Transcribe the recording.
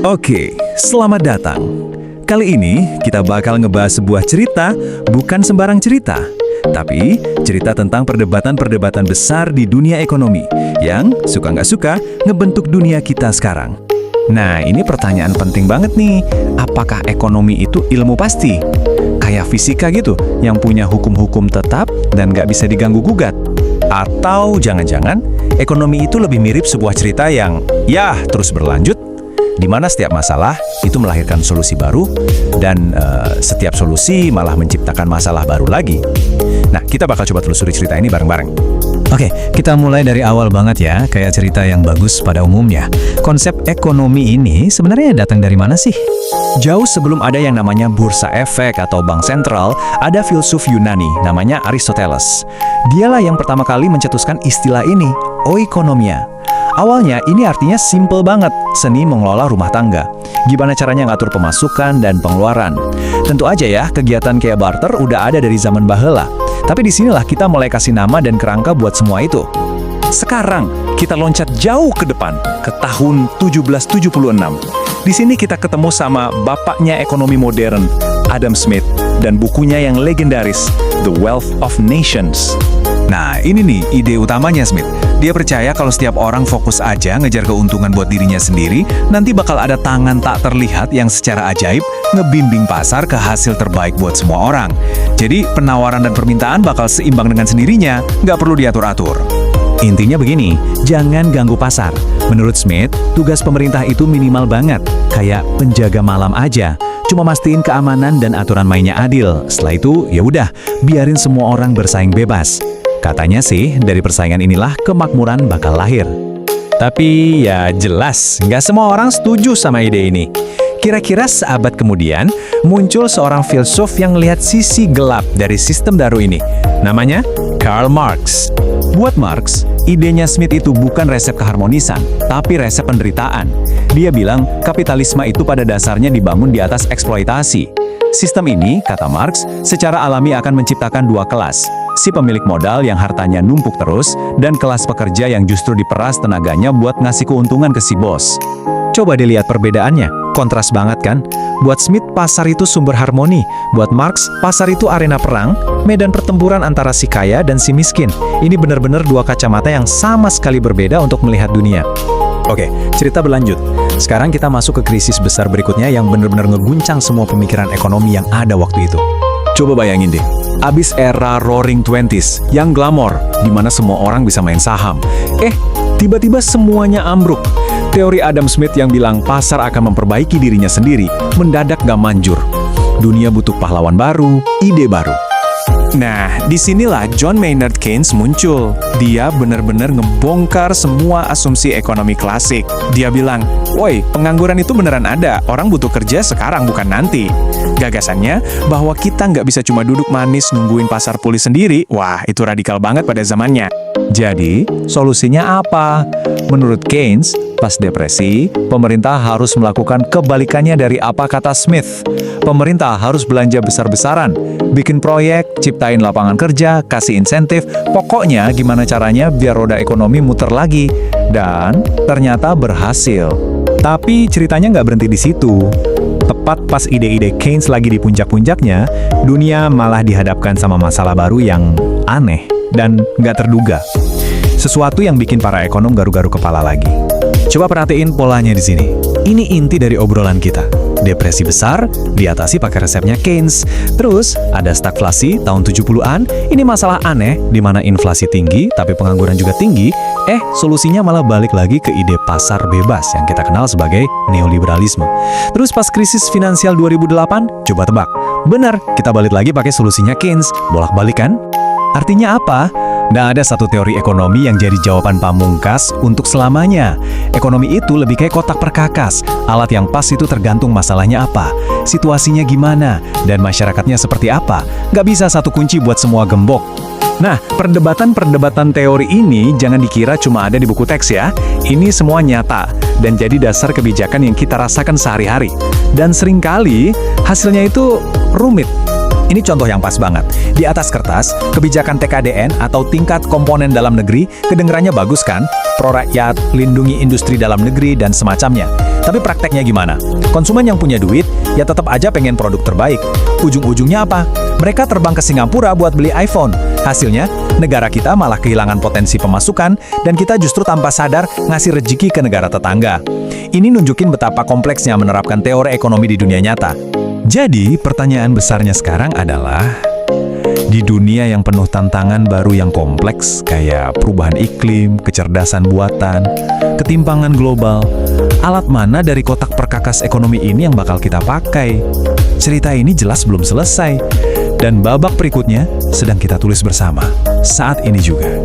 Oke, selamat datang. Kali ini kita bakal ngebahas sebuah cerita, bukan sembarang cerita, tapi cerita tentang perdebatan-perdebatan besar di dunia ekonomi yang suka nggak suka ngebentuk dunia kita sekarang. Nah, ini pertanyaan penting banget nih. Apakah ekonomi itu ilmu pasti? Kayak fisika gitu, yang punya hukum-hukum tetap dan nggak bisa diganggu-gugat? Atau jangan-jangan ekonomi itu lebih mirip sebuah cerita yang, ya, terus berlanjut, di mana setiap masalah itu melahirkan solusi baru, dan setiap solusi malah menciptakan masalah baru lagi. Nah, kita bakal coba telusuri cerita ini bareng-bareng. Oke, kita mulai dari awal banget ya, kayak cerita yang bagus pada umumnya. Konsep ekonomi ini sebenarnya datang dari mana sih? Jauh sebelum ada yang namanya bursa efek atau bank sentral, ada filsuf Yunani namanya Aristoteles. Dialah yang pertama kali mencetuskan istilah ini, oikonomia. Awalnya ini artinya simple banget, seni mengelola rumah tangga. Gimana caranya ngatur pemasukan dan pengeluaran. Tentu aja ya, kegiatan kayak barter udah ada dari zaman bahela. Tapi disinilah kita mulai kasih nama dan kerangka buat semua itu. Sekarang kita loncat jauh ke depan, ke tahun 1776. Di sini kita ketemu sama bapaknya ekonomi modern, Adam Smith, dan bukunya yang legendaris, The Wealth of Nations. Nah, ini nih ide utamanya Smith. Dia percaya kalau setiap orang fokus aja ngejar keuntungan buat dirinya sendiri, nanti bakal ada tangan tak terlihat yang secara ajaib ngebimbing pasar ke hasil terbaik buat semua orang. Jadi, penawaran dan permintaan bakal seimbang dengan sendirinya, nggak perlu diatur-atur. Intinya begini, jangan ganggu pasar. Menurut Smith, tugas pemerintah itu minimal banget, kayak penjaga malam aja. Cuma mastiin keamanan dan aturan mainnya adil. Setelah itu, ya udah, biarin semua orang bersaing bebas. Katanya sih, dari persaingan inilah kemakmuran bakal lahir. Tapi ya jelas, nggak semua orang setuju sama ide ini. Kira-kira seabad kemudian, muncul seorang filsuf yang melihat sisi gelap dari sistem baru ini. Namanya Karl Marx. Buat Marx, idenya Smith itu bukan resep keharmonisan, tapi resep penderitaan. Dia bilang kapitalisme itu pada dasarnya dibangun di atas eksploitasi. Sistem ini, kata Marx, secara alami akan menciptakan dua kelas. Si pemilik modal yang hartanya numpuk terus, dan kelas pekerja yang justru diperas tenaganya buat ngasih keuntungan ke si bos. Coba dilihat perbedaannya, kontras banget kan? Buat Smith, pasar itu sumber harmoni. Buat Marx, pasar itu arena perang, medan pertempuran antara si kaya dan si miskin. Ini benar-benar dua kacamata yang sama sekali berbeda untuk melihat dunia. Oke, cerita berlanjut. Sekarang kita masuk ke krisis besar berikutnya yang benar-benar ngeguncang semua pemikiran ekonomi yang ada waktu itu. Coba bayangin deh, abis era Roaring Twenties yang glamor, di mana semua orang bisa main saham. Tiba-tiba semuanya ambruk. Teori Adam Smith yang bilang pasar akan memperbaiki dirinya sendiri, mendadak gak manjur. Dunia butuh pahlawan baru, ide baru. Nah, disinilah John Maynard Keynes muncul. Dia benar-benar ngebongkar semua asumsi ekonomi klasik. Dia bilang, woi, pengangguran itu beneran ada, orang butuh kerja sekarang bukan nanti. Gagasannya bahwa kita nggak bisa cuma duduk manis nungguin pasar pulih sendiri, wah itu radikal banget pada zamannya. Jadi, solusinya apa? Menurut Keynes, pas depresi, pemerintah harus melakukan kebalikannya dari apa kata Smith. Pemerintah harus belanja besar-besaran, bikin proyek, ciptain lapangan kerja, kasih insentif, pokoknya gimana caranya biar roda ekonomi muter lagi. Dan ternyata berhasil. Tapi ceritanya nggak berhenti di situ. Tepat pas ide-ide Keynes lagi di puncak-puncaknya, dunia malah dihadapkan sama masalah baru yang aneh dan nggak terduga. Sesuatu yang bikin para ekonom garu-garu kepala lagi. Coba perhatiin polanya di sini. Ini inti dari obrolan kita. Depresi besar, diatasi pakai resepnya Keynes. Terus, ada stagflasi tahun 70-an. Ini masalah aneh, di mana inflasi tinggi, tapi pengangguran juga tinggi. Solusinya malah balik lagi ke ide pasar bebas yang kita kenal sebagai neoliberalisme. Terus pas krisis finansial 2008, coba tebak. Benar, kita balik lagi pakai solusinya Keynes. Bolak-balik kan? Artinya apa? Nggak ada satu teori ekonomi yang jadi jawaban pamungkas untuk selamanya. Ekonomi itu lebih kayak kotak perkakas. Alat yang pas itu tergantung masalahnya apa, situasinya gimana, dan masyarakatnya seperti apa. Nggak bisa satu kunci buat semua gembok. Nah, perdebatan-perdebatan teori ini jangan dikira cuma ada di buku teks ya. Ini semua nyata, dan jadi dasar kebijakan yang kita rasakan sehari-hari. Dan seringkali, hasilnya itu rumit. Ini contoh yang pas banget. Di atas kertas, kebijakan TKDN atau tingkat komponen dalam negeri kedengerannya bagus kan? Pro rakyat, lindungi industri dalam negeri, dan semacamnya. Tapi prakteknya gimana? Konsumen yang punya duit, ya tetap aja pengen produk terbaik. Ujung-ujungnya apa? Mereka terbang ke Singapura buat beli iPhone. Hasilnya, negara kita malah kehilangan potensi pemasukan, dan kita justru tanpa sadar ngasih rejeki ke negara tetangga. Ini nunjukin betapa kompleksnya menerapkan teori ekonomi di dunia nyata. Jadi, pertanyaan besarnya sekarang adalah, di dunia yang penuh tantangan baru yang kompleks, kayak perubahan iklim, kecerdasan buatan, ketimpangan global, alat mana dari kotak perkakas ekonomi ini yang bakal kita pakai? Cerita ini jelas belum selesai, dan babak berikutnya sedang kita tulis bersama, saat ini juga.